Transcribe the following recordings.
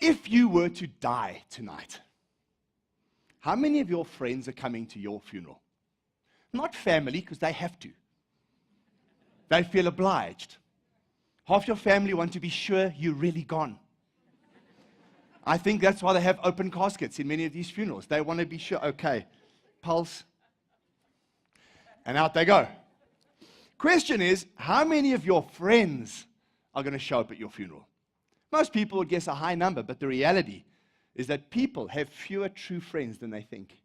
If you were to die tonight, how many of your friends are coming to your funeral? Not family, because they have to. They feel obliged. Half your family want to be sure you're really gone. I think that's why they have open caskets in many of these funerals. They want to be sure, okay, pulse, and out they go. Question is, how many of your friends are going to show up at your funeral? Most people would guess a high number, but the reality is that people have fewer true friends than they think.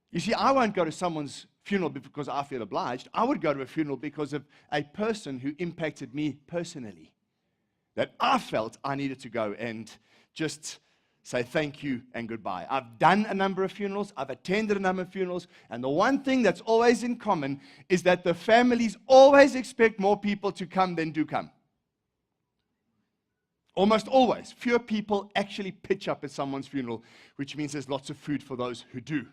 You see, I won't go to someone's funeral because I feel obliged. I would go to a funeral because of a person who impacted me personally, that I felt I needed to go and just say thank you and goodbye. I've done a number of funerals. I've attended a number of funerals. And the one thing that's always in common is that the families always expect more people to come than do come. Almost always. Fewer people actually pitch up at someone's funeral, which means there's lots of food for those who do.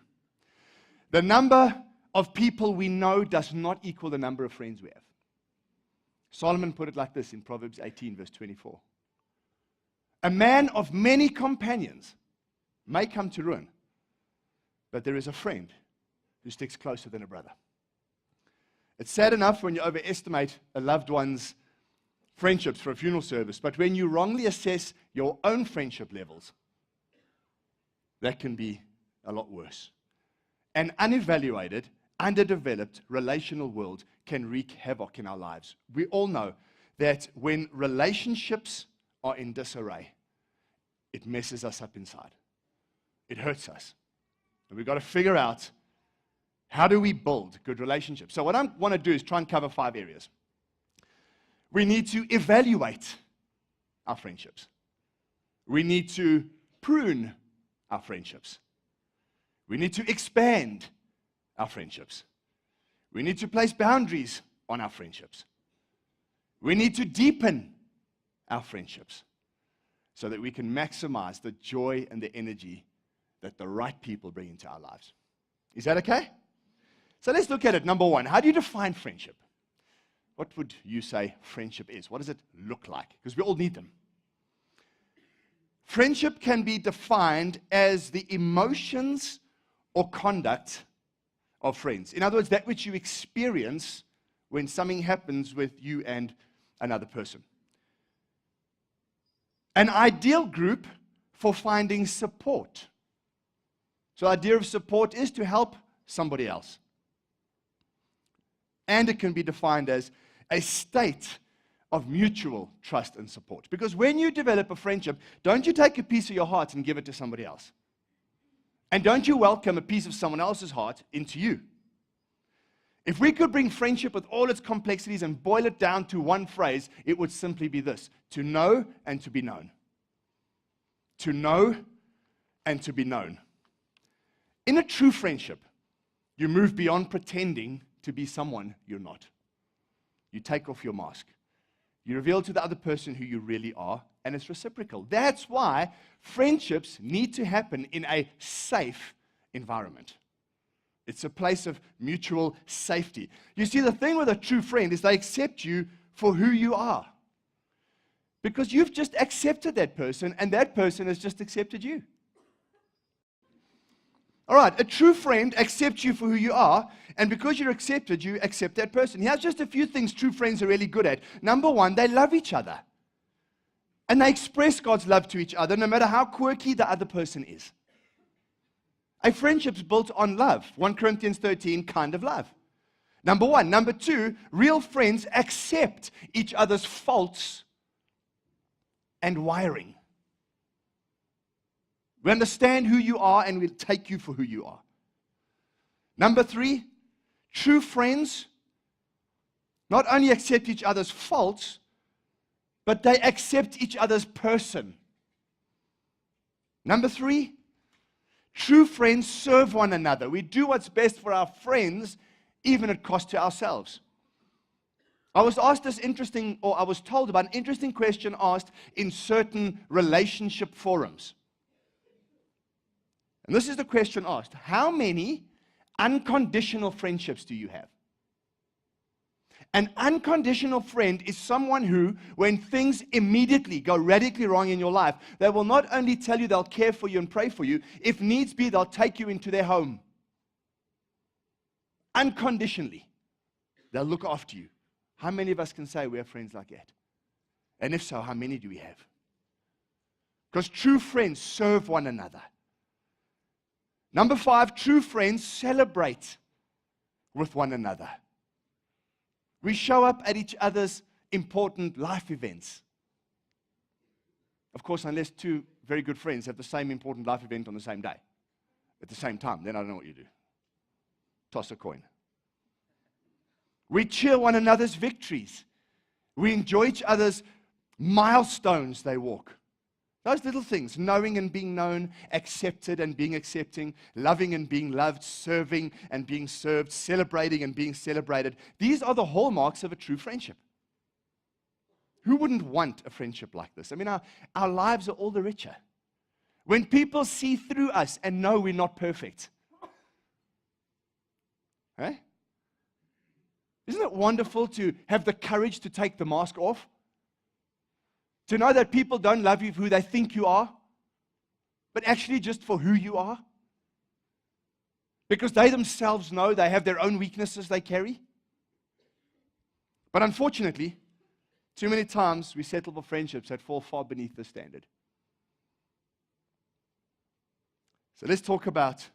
The number of people we know does not equal the number of friends we have. Solomon put it like this in Proverbs 18, verse 24. A man of many companions may come to ruin, but there is a friend who sticks closer than a brother. It's sad enough when you overestimate a loved one's friendships for a funeral service, but when you wrongly assess your own friendship levels, that can be a lot worse. An unevaluated, underdeveloped relational world can wreak havoc in our lives. We all know that when relationships are in disarray, it messes us up inside. It hurts us. And we've got to figure out, how do we build good relationships? So what I want to do is try and cover 5 areas. We need to evaluate our friendships. We need to prune our friendships. We need to expand our friendships. We need to place boundaries on our friendships. We need to deepen our friendships so that we can maximize the joy and the energy that the right people bring into our lives. Is that okay? So let's look at it. Number 1, how do you define friendship? What would you say friendship is? What does it look like? Because we all need them. Friendship can be defined as the emotions or conduct of friends. In other words, that which you experience when something happens with you and another person. An ideal group for finding support. So the idea of support is to help somebody else. And it can be defined as a state of mutual trust and support. Because when you develop a friendship, don't you take a piece of your heart and give it to somebody else? And don't you welcome a piece of someone else's heart into you? If we could bring friendship with all its complexities and boil it down to one phrase, it would simply be this: to know and to be known. To know and to be known. In a true friendship, you move beyond pretending to be someone you're not. You take off your mask. You reveal to the other person who you really are, and it's reciprocal. That's why friendships need to happen in a safe environment. It's a place of mutual safety. You see, the thing with a true friend is they accept you for who you are. Because you've just accepted that person, and that person has just accepted you. All right, a true friend accepts you for who you are, and because you're accepted, you accept that person. Here's just a few things true friends are really good at. Number 1, they love each other. And they express God's love to each other, no matter how quirky the other person is. A friendship's built on love. 1 Corinthians 13, kind of love. Number 1. Number 2, real friends accept each other's faults and wiring. We understand who you are, and we'll take you for who you are. Number 3, true friends not only accept each other's faults, but they accept each other's person. Number 3, true friends serve one another. We do what's best for our friends, even at cost to ourselves. I was told about an interesting question asked in certain relationship forums. And this is the question asked: how many unconditional friendships do you have? An unconditional friend is someone who, when things immediately go radically wrong in your life, they will not only tell you they'll care for you and pray for you, if needs be, they'll take you into their home. Unconditionally. They'll look after you. How many of us can say we have friends like that? And if so, how many do we have? Because true friends serve one another. Number 5, true friends celebrate with one another. We show up at each other's important life events. Of course, unless two very good friends have the same important life event on the same day, at the same time, then I don't know what you do. Toss a coin. We cheer one another's victories. We enjoy each other's milestones they walk. Those little things, knowing and being known, accepted and being accepting, loving and being loved, serving and being served, celebrating and being celebrated. These are the hallmarks of a true friendship. Who wouldn't want a friendship like this? I mean, our lives are all the richer. When people see through us and know we're not perfect. Eh? Isn't it wonderful to have the courage to take the mask off? To know that people don't love you for who they think you are, but actually just for who you are. Because they themselves know they have their own weaknesses they carry. But unfortunately, too many times we settle for friendships that fall far beneath the standard. So let's talk about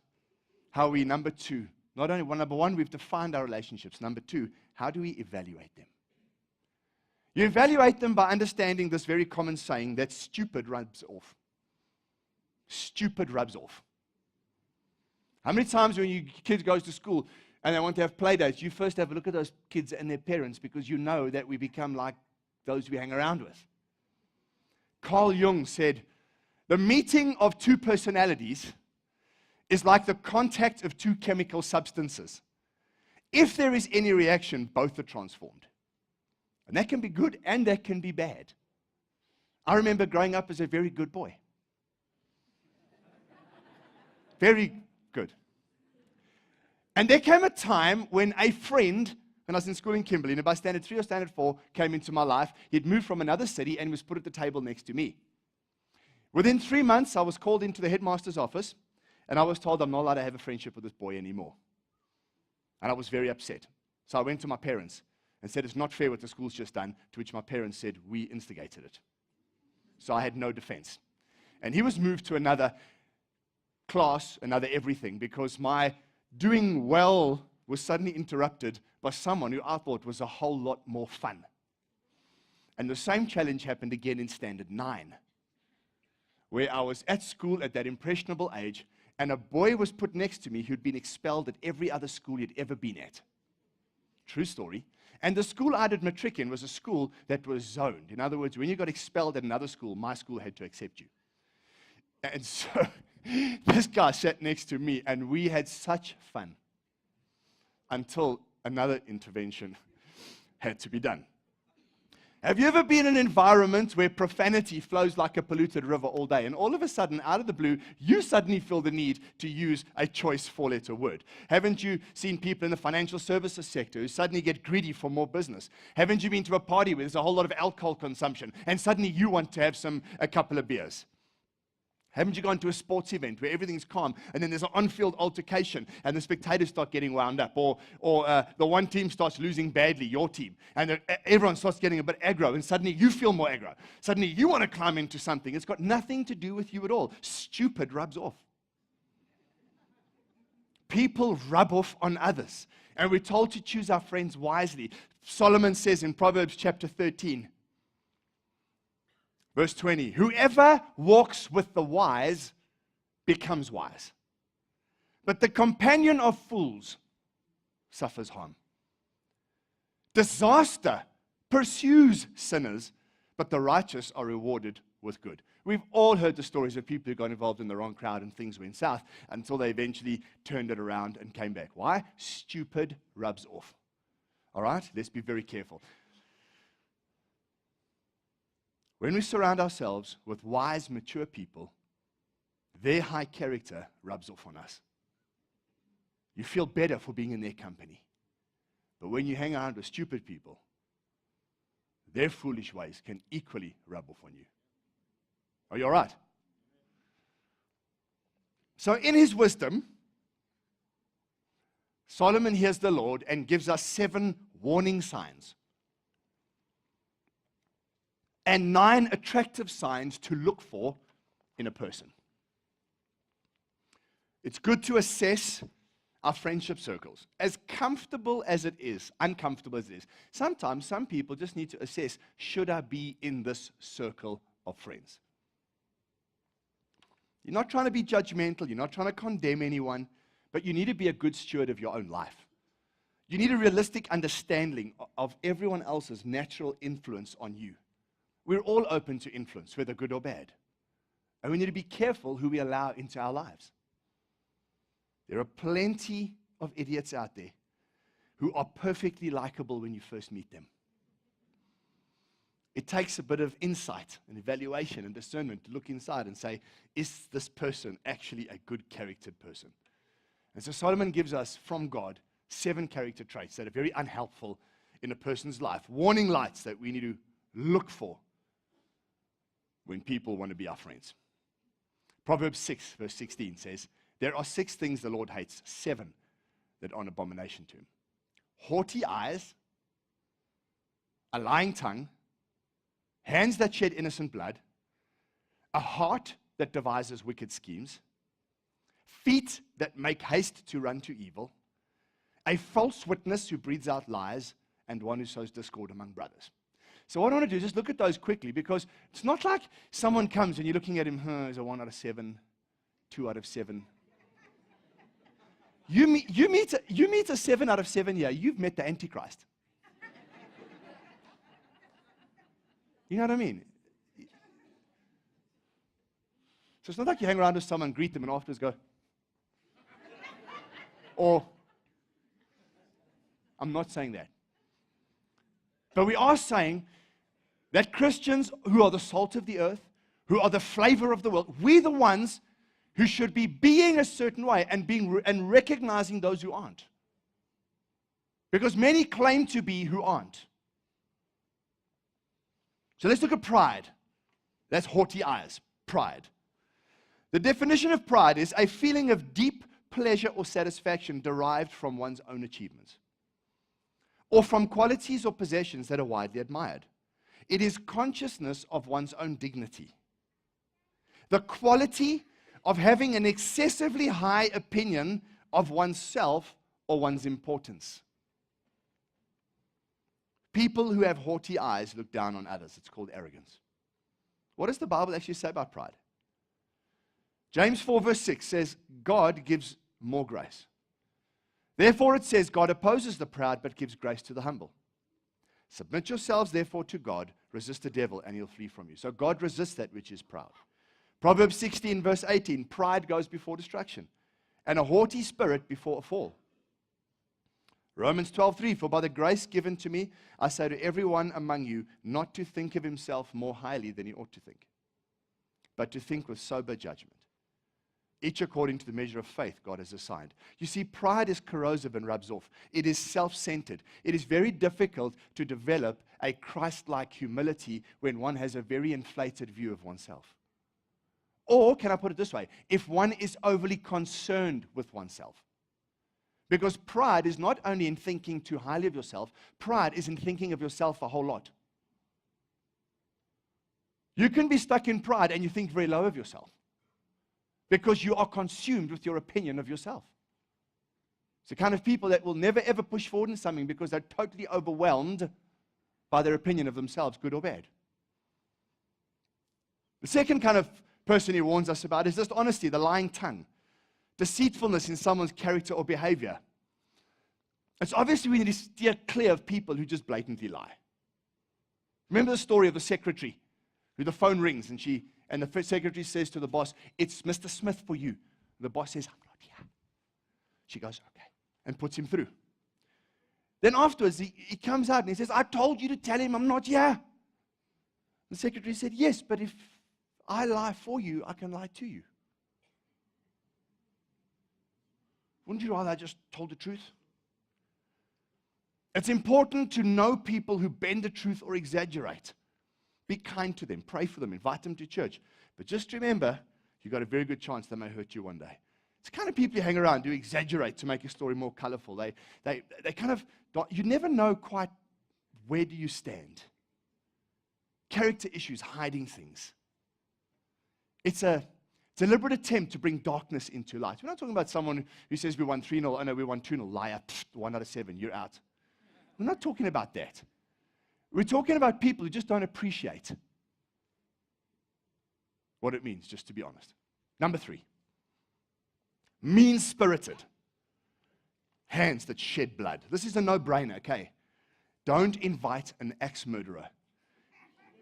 how we, number 2, not only number 1, we've defined our relationships. Number 2, how do we evaluate them? You evaluate them by understanding this very common saying that stupid rubs off. Stupid rubs off. How many times when your kid goes to school and they want to have play dates, you first have a look at those kids and their parents because you know that we become like those we hang around with. Carl Jung said, the meeting of two personalities is like the contact of two chemical substances. If there is any reaction, both are transformed. And that can be good and that can be bad. I remember growing up as a very good boy. Very good. And there came a time when a friend, when I was in school in Kimberley, and by standard 3 or standard 4, came into my life. He'd moved from another city and was put at the table next to me. Within 3 months, I was called into the headmaster's office, and I was told I'm not allowed to have a friendship with this boy anymore. And I was very upset. So I went to my parents and said, it's not fair what the school's just done, to which my parents said, we instigated it. So I had no defense. And he was moved to another class, another everything, because my doing well was suddenly interrupted by someone who I thought was a whole lot more fun. And the same challenge happened again in standard 9, where I was at school at that impressionable age, and a boy was put next to me who'd been expelled at every other school he'd ever been at. True story. And the school I did matric in was a school that was zoned. In other words, when you got expelled at another school, my school had to accept you. And so this guy sat next to me, and we had such fun until another intervention had to be done. Have you ever been in an environment where profanity flows like a polluted river all day, and all of a sudden, out of the blue, you suddenly feel the need to use a choice four-letter word? Haven't you seen people in the financial services sector who suddenly get greedy for more business? Haven't you been to a party where there's a whole lot of alcohol consumption, and suddenly you want to have a couple of beers? Haven't you gone to a sports event where everything's calm and then there's an on-field altercation and the spectators start getting wound up, or the one team starts losing badly, your team, and everyone starts getting a bit aggro, and suddenly you feel more aggro. Suddenly you want to climb into something. It's got nothing to do with you at all. Stupid rubs off. People rub off on others, and we're told to choose our friends wisely. Solomon says in Proverbs chapter 13, Verse 20, whoever walks with the wise becomes wise, but the companion of fools suffers harm. Disaster pursues sinners, but the righteous are rewarded with good. We've all heard the stories of people who got involved in the wrong crowd and things went south until they eventually turned it around and came back. Why? Stupid rubs off. All right? Let's be very careful. When we surround ourselves with wise, mature people, their high character rubs off on us. You feel better for being in their company. But when you hang around with stupid people, their foolish ways can equally rub off on you. Are you all right? So in his wisdom, Solomon hears the Lord and gives us 7 warning signs and 9 attractive signs to look for in a person. It's good to assess our friendship circles. As comfortable as it is, uncomfortable as it is, sometimes some people just need to assess, should I be in this circle of friends? You're not trying to be judgmental, you're not trying to condemn anyone, but you need to be a good steward of your own life. You need a realistic understanding of everyone else's natural influence on you. We're all open to influence, whether good or bad. And we need to be careful who we allow into our lives. There are plenty of idiots out there who are perfectly likable when you first meet them. It takes a bit of insight and evaluation and discernment to look inside and say, is this person actually a good charactered person? And so Solomon gives us from God 7 character traits that are very unhelpful in a person's life. Warning lights that we need to look for when people want to be our friends. Proverbs 6 verse 16 says, there are 6 things the Lord hates, 7 that are an abomination to him. Haughty eyes, a lying tongue, hands that shed innocent blood, a heart that devises wicked schemes, feet that make haste to run to evil, a false witness who breathes out lies, and one who sows discord among brothers. So what I want to do is just look at those quickly, because it's not like someone comes and you're looking at him, as a 1 out of 7, 2 out of 7. You meet a 7 out of 7 here, you've met the Antichrist. You know what I mean? So it's not like you hang around with someone, greet them, and afterwards go, or, I'm not saying that. But we are saying that Christians who are the salt of the earth, who are the flavor of the world, we're the ones who should be being a certain way and recognizing those who aren't. Because many claim to be who aren't. So let's look at pride. That's haughty eyes, pride. The definition of pride is a feeling of deep pleasure or satisfaction derived from one's own achievements, or from qualities or possessions that are widely admired. It is consciousness of one's own dignity. The quality of having an excessively high opinion of oneself or one's importance. People who have haughty eyes look down on others. It's called arrogance. What does the Bible actually say about pride? James 4 verse 6 says, God gives more grace. Therefore it says, God opposes the proud, but gives grace to the humble. Submit yourselves therefore to God, resist the devil, and he'll flee from you. So God resists that which is proud. Proverbs 16 verse 18, pride goes before destruction, and a haughty spirit before a fall. Romans 12:3, for by the grace given to me, I say to everyone among you, not to think of himself more highly than he ought to think, but to think with sober judgment, each according to the measure of faith God has assigned. You see, pride is corrosive and rubs off. It is self-centered. It is very difficult to develop a Christ-like humility when one has a very inflated view of oneself. Or, can I put it this way, if one is overly concerned with oneself. Because pride is not only in thinking too highly of yourself, pride is in thinking of yourself a whole lot. You can be stuck in pride and you think very low of yourself, because you are consumed with your opinion of yourself. It's the kind of people that will never ever push forward in something because they're totally overwhelmed by their opinion of themselves, good or bad. The second kind of person he warns us about is dishonesty, the lying tongue, deceitfulness in someone's character or behavior. It's obviously we need to steer clear of people who just blatantly lie. Remember the story of the secretary who the phone rings and the secretary says to the boss, it's Mr. Smith for you. The boss says, I'm not here. She goes, okay, and puts him through. Then afterwards, he comes out and he says, I told you to tell him I'm not here. The secretary said, yes, but if I lie for you, I can lie to you. Wouldn't you rather I just told the truth? It's important to know people who bend the truth or exaggerate. Be kind to them, pray for them, invite them to church. But just remember, you've got a very good chance they may hurt you one day. It's the kind of people you hang around who exaggerate to make a story more colorful. They kind of, you never know quite where do you stand. Character issues, hiding things. It's a deliberate attempt to bring darkness into light. We're not talking about someone who says we won 3-0, oh no, we won 2-0, liar, 1 out of 7, you're out. We're not talking about that. We're talking about people who just don't appreciate what it means, just to be honest. Number 3, mean-spirited. Hands that shed blood. This is a no-brainer, okay? Don't invite an axe murderer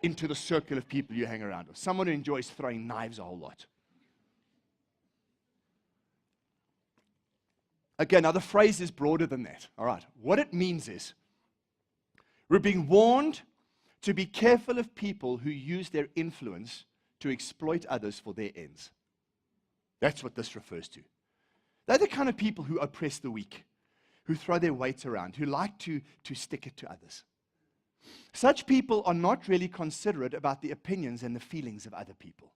into the circle of people you hang around with. Someone who enjoys throwing knives a whole lot. Okay, now the phrase is broader than that. All right. What it means is we're being warned to be careful of people who use their influence to exploit others for their ends. That's what this refers to. They're the kind of people who oppress the weak, who throw their weight around, who like to stick it to others. Such people are not really considerate about the opinions and the feelings of other people.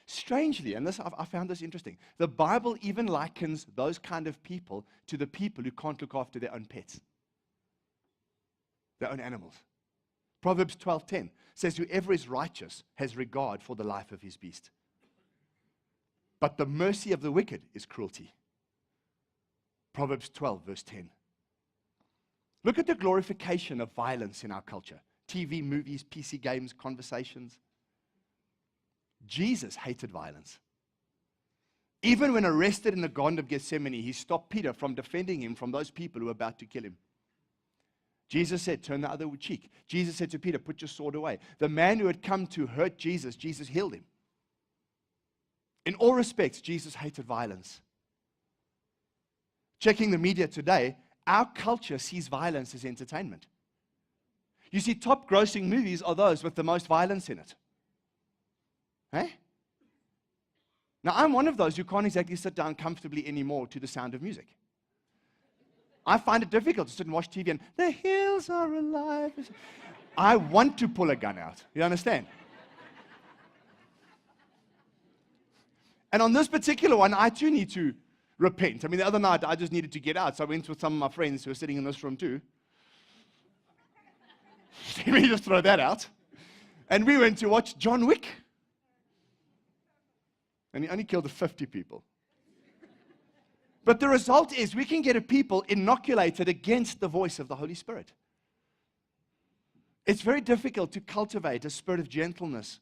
Strangely, and I found this interesting, the Bible even likens those kind of people to the people who can't look after their own pets, their own animals. Proverbs 12:10 says, whoever is righteous has regard for the life of his beast. But the mercy of the wicked is cruelty. Proverbs 12, verse 10. Look at the glorification of violence in our culture. TV, movies, PC games, conversations. Jesus hated violence. Even when arrested in the Garden of Gethsemane, he stopped Peter from defending him from those people who were about to kill him. Jesus said, turn the other cheek. Jesus said to Peter, put your sword away. The man who had come to hurt Jesus, Jesus healed him. In all respects, Jesus hated violence. Checking the media today, our culture sees violence as entertainment. You see, top grossing movies are those with the most violence in it. Hey? Now, I'm one of those who can't exactly sit down comfortably anymore to the sound of music. I find it difficult to sit and watch TV and, the hills are alive. I want to pull a gun out. You understand? And on this particular one, I too need to repent. I mean, the other night, I just needed to get out, so I went with some of my friends who are sitting in this room too. Let me just throw that out. And we went to watch John Wick. And he only killed 50 people. But the result is we can get a people inoculated against the voice of the Holy Spirit. It's very difficult to cultivate a spirit of gentleness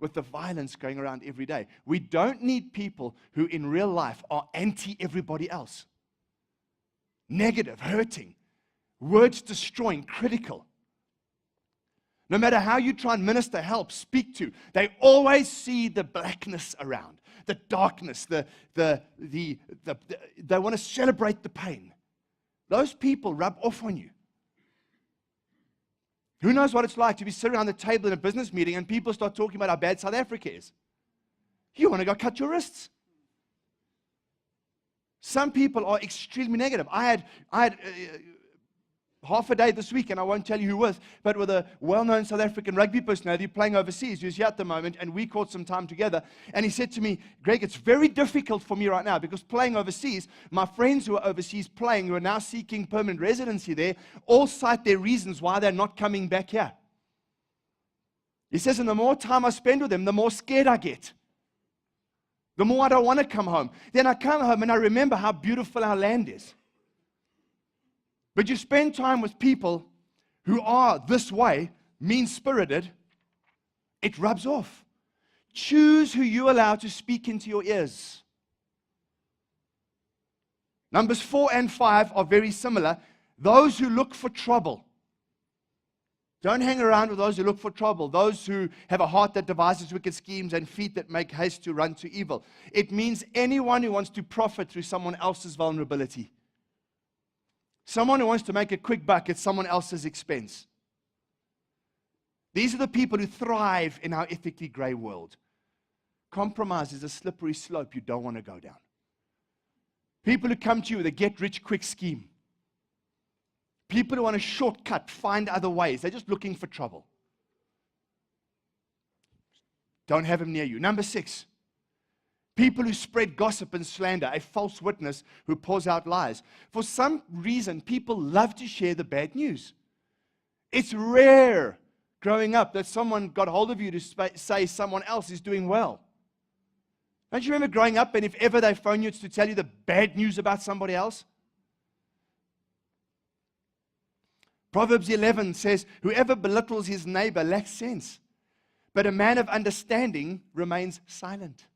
with the violence going around every day. We don't need people who in real life are anti-everybody else. Negative, hurting, words destroying, critical. No matter how you try and minister, help, speak to, they always see the blackness around, the darkness, they want to celebrate the pain. Those people rub off on you. Who knows what it's like to be sitting around the table in a business meeting and people start talking about how bad South Africa is? You want to go cut your wrists. Some people are extremely negative. I had half a day this week, and I won't tell you who with, but with a well-known South African rugby personality playing overseas who's here at the moment, and we caught some time together, and he said to me, Greg, it's very difficult for me right now because playing overseas, my friends who are overseas playing, who are now seeking permanent residency there, all cite their reasons why they're not coming back here. He says, and the more time I spend with them, the more scared I get. The more I don't want to come home. Then I come home and I remember how beautiful our land is. But you spend time with people who are this way, mean-spirited, it rubs off. Choose who you allow to speak into your ears. Numbers 4 and 5 are very similar. Those who look for trouble. Don't hang around with those who look for trouble, those who have a heart that devises wicked schemes and feet that make haste to run to evil. It means anyone who wants to profit through someone else's vulnerability. Someone who wants to make a quick buck at someone else's expense. These are the people who thrive in our ethically gray world. Compromise is a slippery slope you don't want to go down. People who come to you with a get-rich-quick scheme. People who want a shortcut, find other ways. They're just looking for trouble. Don't have them near you. Number 6, people who spread gossip and slander, a false witness who pours out lies. For some reason, people love to share the bad news. It's rare growing up that someone got hold of you to say someone else is doing well. Don't you remember growing up and if ever they phone you, it's to tell you the bad news about somebody else? Proverbs 11 says, whoever belittles his neighbor lacks sense, but a man of understanding remains silent.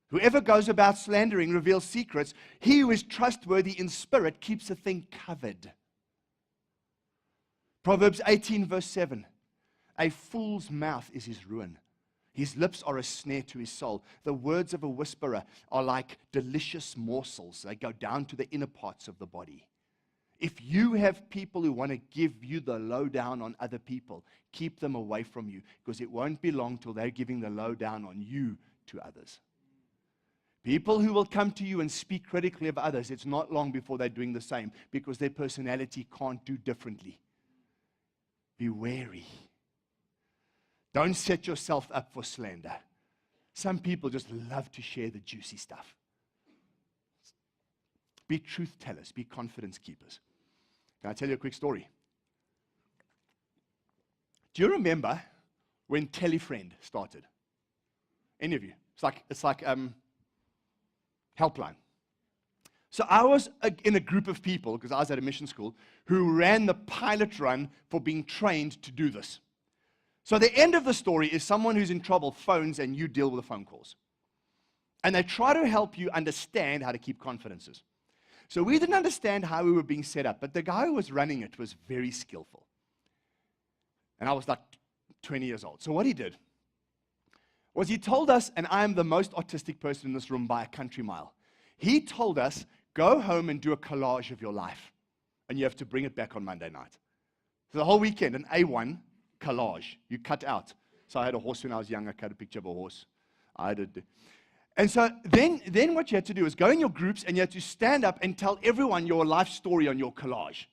Whoever goes about slandering reveals secrets. He who is trustworthy in spirit keeps a thing covered. Proverbs 18 verse 7, a fool's mouth is his ruin. His lips are a snare to his soul. The words of a whisperer are like delicious morsels. They go down to the inner parts of the body. If you have people who want to give you the lowdown on other people, keep them away from you, because it won't be long till they're giving the lowdown on you to others. People who will come to you and speak critically of others, it's not long before they're doing the same, because their personality can't do differently. Be wary. Don't set yourself up for slander. Some people just love to share the juicy stuff. Be truth tellers. Be confidence keepers. Can I tell you a quick story? Do you remember when Telefriend started? Any of you? It's like Helpline. So I was in a group of people, because I was at a mission school, who ran the pilot run for being trained to do this. So the end of the story is someone who's in trouble phones and you deal with the phone calls. And they try to help you understand how to keep confidences. So we didn't understand how we were being set up, but the guy who was running it was very skillful. And I was like 20 years old. So what he did was he told us, and I am the most autistic person in this room by a country mile. He told us, go home and do a collage of your life. And you have to bring it back on Monday night. So the whole weekend, an A1 collage, you cut out. So I had a horse when I was young. I cut a picture of a horse. And so then what you had to do is go in your groups and you had to stand up and tell everyone your life story on your collage.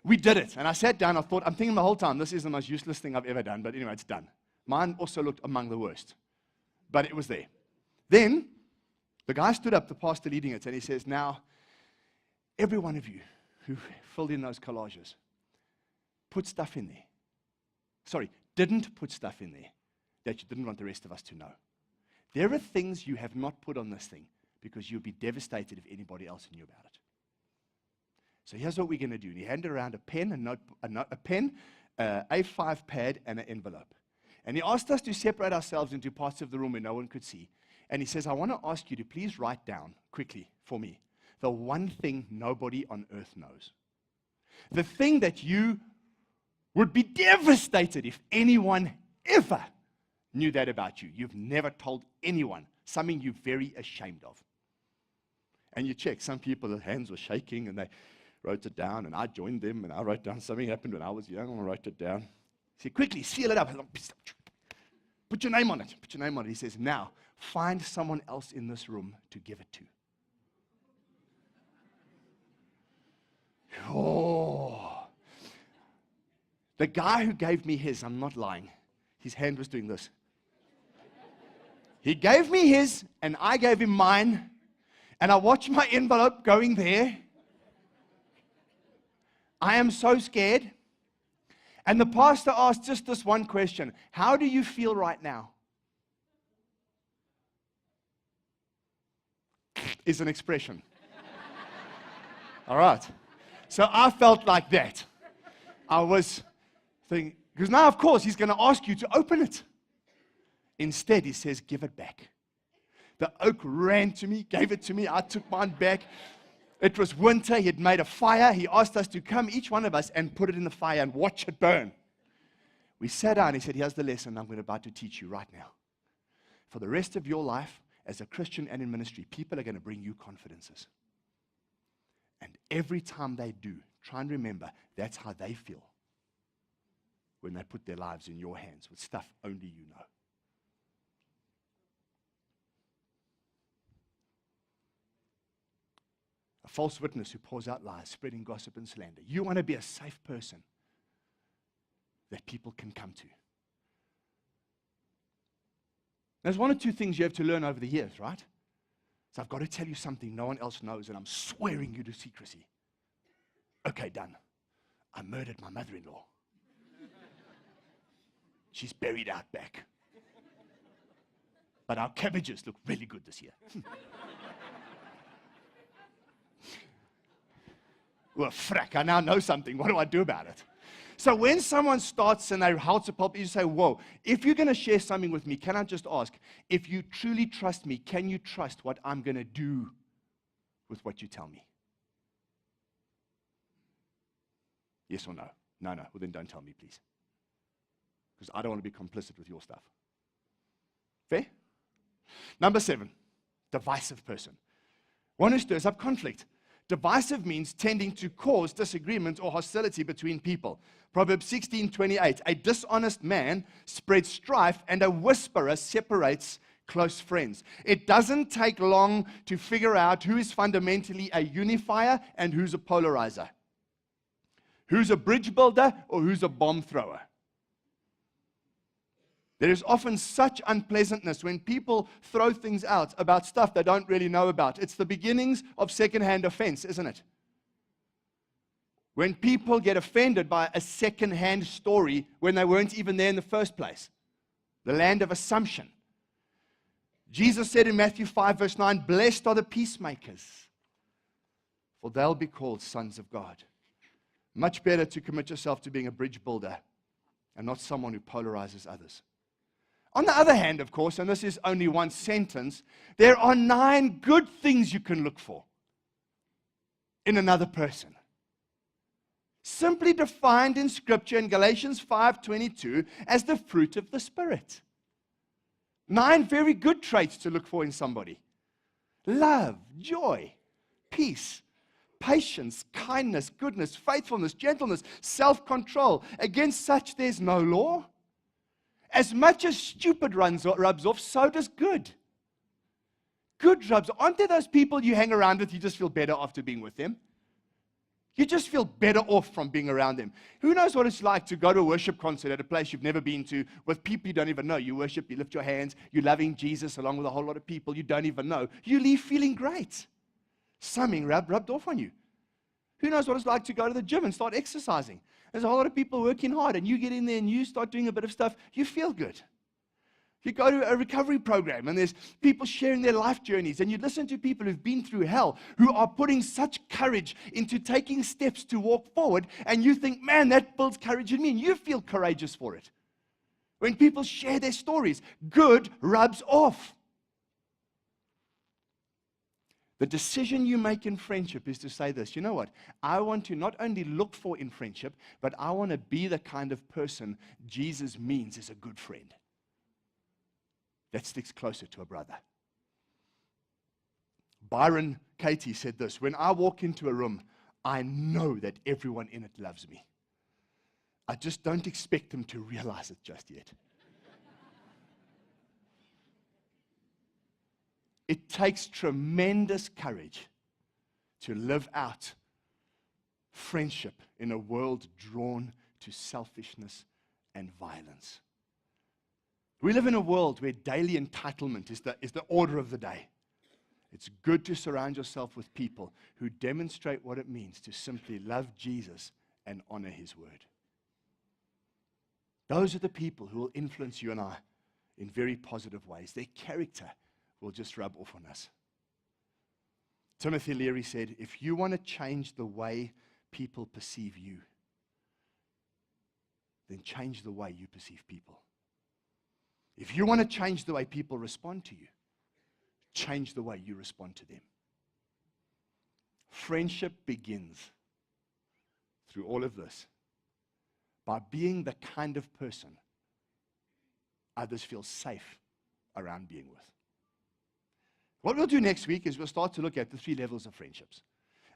We did it. And I sat down. I'm thinking the whole time, this is the most useless thing I've ever done. But anyway, it's done. Mine also looked among the worst. But it was there. Then the guy stood up, the pastor leading it, and he says, now, every one of you who filled in those collages, put stuff in there. Sorry, didn't put stuff in there that you didn't want the rest of us to know. There are things you have not put on this thing because you'll be devastated if anybody else knew about it. So here's what we're going to do. And he handed around a pen, A5 pad, and an envelope. And he asked us to separate ourselves into parts of the room where no one could see. And he says, I want to ask you to please write down quickly for me the one thing nobody on earth knows. The thing that you would be devastated if anyone ever knew that about you. You've never told anyone, something you're very ashamed of. And you check, some people, their hands were shaking and they wrote it down, and I joined them and I wrote down something happened when I was young and I wrote it down. He said, quickly, seal it up. Put your name on it. Put your name on it. He says, now, find someone else in this room to give it to. Oh. The guy who gave me his, I'm not lying, his hand was doing this. He gave me his, and I gave him mine, and I watched my envelope going there. I am so scared. And the pastor asked just this one question. How do you feel right now? Is an expression. All right. So I felt like that. I was thinking, because now, of course, he's going to ask you to open it. Instead, he says, give it back. The oak ran to me, gave it to me. I took mine back. It was winter. He had made a fire. He asked us to come, each one of us, and put it in the fire and watch it burn. We sat down. He said, here's the lesson I'm about to teach you right now. For the rest of your life, as a Christian and in ministry, people are going to bring you confidences. And every time they do, try and remember, that's how they feel when they put their lives in your hands with stuff only you know. a false witness who pours out lies, spreading gossip and slander. You want to be a safe person that people can come to. There's one or two things you have to learn over the years, right? So I've got to tell you something no one else knows, and I'm swearing you to secrecy. Okay, done. I murdered my mother-in-law. She's buried out back. But our cabbages look really good this year. Well, frack, I now know something. What do I do about it? So when someone starts and they hold to pulpit, you say, whoa, if you're going to share something with me, can I just ask, if you truly trust me, can you trust what I'm going to do with what you tell me? Yes or no? No. Well, then don't tell me, please. Because I don't want to be complicit with your stuff. Fair? Number 7, divisive person. One who stirs up conflict. Divisive means tending to cause disagreement or hostility between people. Proverbs 16:28, a dishonest man spreads strife, and a whisperer separates close friends. It doesn't take long to figure out who is fundamentally a unifier and who's a polarizer. Who's a bridge builder or who's a bomb thrower. There is often such unpleasantness when people throw things out about stuff they don't really know about. It's the beginnings of secondhand offense, isn't it? When people get offended by a secondhand story when they weren't even there in the first place. The land of assumption. Jesus said in Matthew 5, verse 9, blessed are the peacemakers, for they'll be called sons of God. Much better to commit yourself to being a bridge builder and not someone who polarizes others. On the other hand, of course, and this is only one sentence, there are 9 good things you can look for in another person. Simply defined in Scripture in Galatians 5:22 as the fruit of the Spirit. 9 very good traits to look for in somebody. Love, joy, peace, patience, kindness, goodness, faithfulness, gentleness, self-control. Against such there's no law. As much as stupid rubs off, so does good. Good rubs. Aren't there those people you hang around with, you just feel better after being with them? You just feel better off from being around them. Who knows what it's like to go to a worship concert at a place you've never been to with people you don't even know. You worship, you lift your hands, you're loving Jesus along with a whole lot of people you don't even know. You leave feeling great. Something rubbed off on you. Who knows what it's like to go to the gym and start exercising? There's a whole lot of people working hard, and you get in there and you start doing a bit of stuff, you feel good. You go to a recovery program, and there's people sharing their life journeys, and you listen to people who've been through hell, who are putting such courage into taking steps to walk forward, and you think, man, that builds courage in me, and you feel courageous for it. When people share their stories, good rubs off. The decision you make in friendship is to say this, you know what? I want to not only look for in friendship, but I want to be the kind of person Jesus means is a good friend. That sticks closer to a brother. Byron Katie said this, when I walk into a room, I know that everyone in it loves me. I just don't expect them to realize it just yet. It takes tremendous courage to live out friendship in a world drawn to selfishness and violence. We live in a world where daily entitlement is the order of the day. It's good to surround yourself with people who demonstrate what it means to simply love Jesus and honor His word. Those are the people who will influence you and I in very positive ways. Their character will just rub off on us. Timothy Leary said, if you want to change the way people perceive you, then change the way you perceive people. If you want to change the way people respond to you, change the way you respond to them. Friendship begins through all of this by being the kind of person others feel safe around being with. What we'll do next week is we'll start to look at the 3 levels of friendships.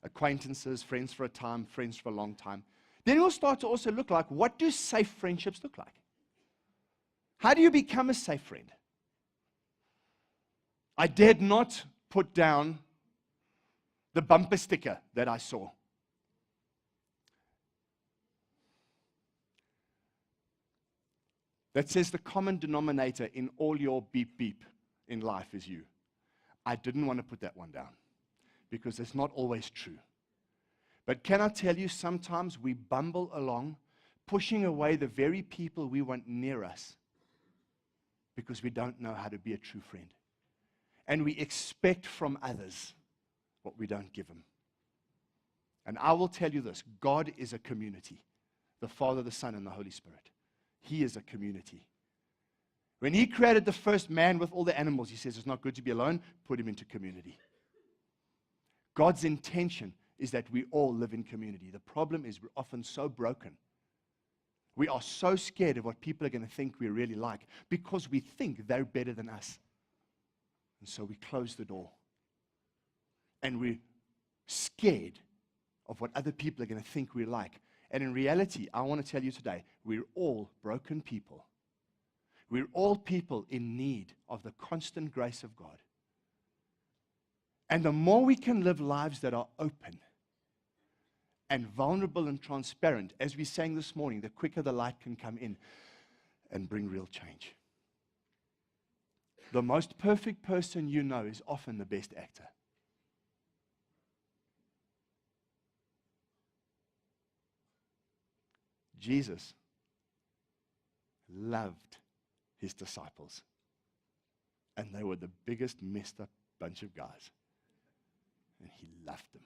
Acquaintances, friends for a time, friends for a long time. Then we'll start to also look like, what do safe friendships look like? How do you become a safe friend? I dared not put down the bumper sticker that I saw. That says the common denominator in all your beep beep in life is you. I didn't want to put that one down because it's not always true. But can I tell you, sometimes we bumble along, pushing away the very people we want near us because we don't know how to be a true friend. And we expect from others what we don't give them. And I will tell you this, God is a community. The Father, the Son, and the Holy Spirit. He is a community. When He created the first man with all the animals, He says it's not good to be alone, put him into community. God's intention is that we all live in community. The problem is we're often so broken. We are so scared of what people are going to think we're really like because we think they're better than us. And so we close the door. And we're scared of what other people are going to think we're like. And in reality, I want to tell you today, we're all broken people. We're all people in need of the constant grace of God. And the more we can live lives that are open and vulnerable and transparent, as we sang this morning, the quicker the light can come in and bring real change. The most perfect person you know is often the best actor. Jesus loved His disciples. And they were the biggest messed up bunch of guys. And He loved them.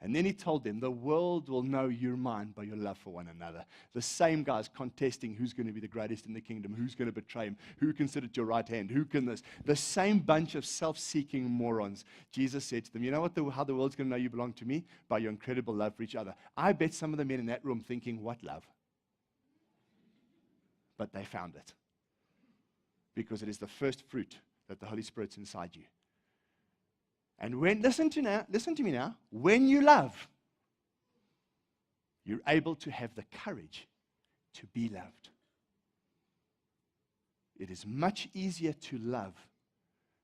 And then He told them, the world will know you're mine by your love for one another. The same guys contesting who's going to be the greatest in the kingdom, who's going to betray Him, who can sit at your right hand, who can this. The same bunch of self-seeking morons. Jesus said to them, you know how the world's going to know you belong to me? By your incredible love for each other. I bet some of the men in that room thinking, what love? But they found it. Because it is the first fruit that the Holy Spirit's inside you. And listen to me now, when you love, you're able to have the courage to be loved. It is much easier to love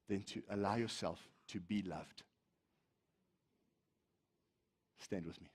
than to allow yourself to be loved. Stand with me.